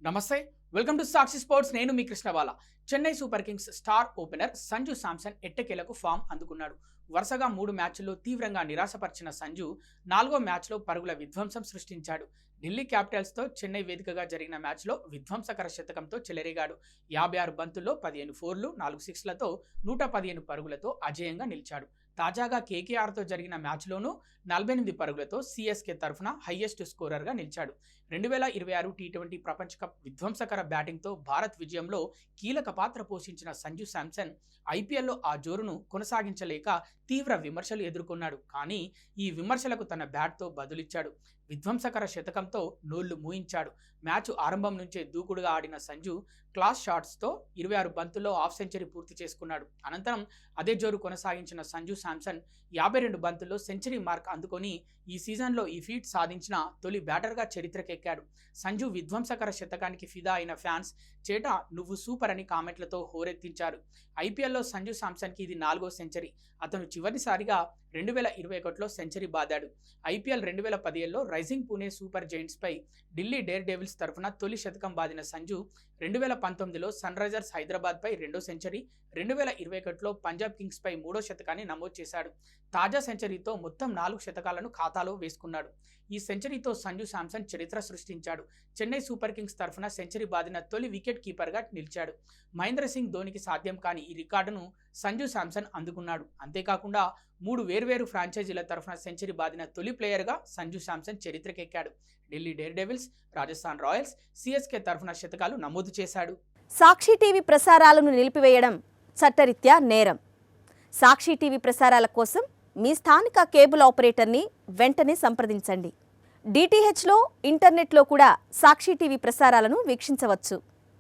నమస్తే welcome to Sakshi sports. నేను మీ Krishnabala. Chennai super kings star opener Sanju Samson ఎట్టకేలకు ఫామ్ అందుకున్నాడు. వరుసగా 3 మ్యాచ్ల్లో తీవ్రంగా నిరాశపరిచిన సంజు 4వ మ్యాచ్లో పరుగుల విధ్వంసం సృష్టించాడు. ఢిల్లీ క్యాపిటల్స్తో చెన్నై వేదికగా జరిగిన మ్యాచ్లో విధ్వంసకర శతకంతో చెలరేగాడు. 56 బంతుల్లో 15 ఫోర్లు, 4 సిక్స్లతో 115 పరుగులతో అజేయంగా నిలిచాడు. తాజాగా కేకేఆర్తో జరిగిన మ్యాచ్లోనూ 48 పరుగులతో సిఎస్కే తరఫున హైయెస్ట్ స్కోరర్గా నిలిచాడు. 2026 టీ20 ప్రపంచ కప్ విధ్వంసకర బ్యాటింగ్తో భారత్ విజయంలో కీలక పాత్ర పోషించిన సంజు శాంసన్ ఐపీఎల్లో ఆ జోరును కొనసాగించలేక తీవ్ర విమర్శలు ఎదుర్కొన్నాడు. కానీ ఈ విమర్శలకు తన బ్యాట్తో బదులిచ్చాడు. విధ్వంసకర శతకంతో నోళ్లు మూయించాడు. మ్యాచ్ ఆరంభం నుంచే దూకుడుగా ఆడిన సంజు క్లాస్ షాట్స్తో 26 బంతుల్లో హాఫ్ సెంచరీ పూర్తి చేసుకున్నాడు. అనంతరం అదే జోరు కొనసాగించిన సంజు శాంసన్ 52 బంతుల్లో సెంచరీ మార్క్ అందుకొని ఈ సీజన్లో ఈ ఫీట్ సాధించిన తొలి బ్యాటర్గా చరిత్రకెక్కాడు. సంజు విధ్వంసకర శతకానికి ఫిదా అయిన ఫ్యాన్స్ చేట నువ్వు సూపర్ అని కామెంట్లతో హోరెత్తించారు. ఐపీఎల్లో సంజు శాంసన్కి ఇది 4వ సెంచరీ. అతను చివరిసారిగా 2021లో సెంచరీ బాదాడు. ఐపీఎల్ 2017లో రైజింగ్ పూణే సూపర్ జైంట్స్పై ఢిల్లీ డేర్ డెవిల్స్ తరఫున తొలి శతకం బాదిన సంజు 2019లో సన్ రైజర్స్ హైదరాబాద్పై 2వ సెంచరీ, 2021లో పంజాబ్ కింగ్స్పై 3వ శతకాన్ని నమోదు చేశాడు. తాజా సెంచరీతో మొత్తం 4 శతకాలను ఖాతాలో వేసుకున్నాడు. ఈ సెంచరీతో సంజు శాంసన్ చరిత్ర సృష్టించాడు. చెన్నై సూపర్ కింగ్స్ తరఫున సెంచరీ బాదిన తొలి వికెట్ కీపర్గా నిలిచాడు. మహేంద్ర సింగ్ ధోనికి సాధ్యం కాని ఈ రికార్డును సంజు శాంసన్ అందుకున్నాడు. అంతేకాకుండా 3 వేర్వేరు ఫ్రాంచైజీల తరఫున సెంచరీ బాదిన తొలి ప్లేయర్గా సంజు శాంసన్ చరిత్రకెక్కాడు. Delhi daredevils, Rajasthan royals, CSK తరఫున శతకాలు నమోదు చేశాడు. సాక్షి టీవీ ప్రసారాలను నిలిపివేయడం చట్టరీత్యా నేరం. సాక్షి టీవీ ప్రసారాల కోసం మీ స్థానిక కేబుల్ ఆపరేటర్ని వెంటనే సంప్రదించండి. డిటిహెచ్లో, ఇంటర్నెట్లో కూడా సాక్షి టీవీ ప్రసారాలను వీక్షించవచ్చు.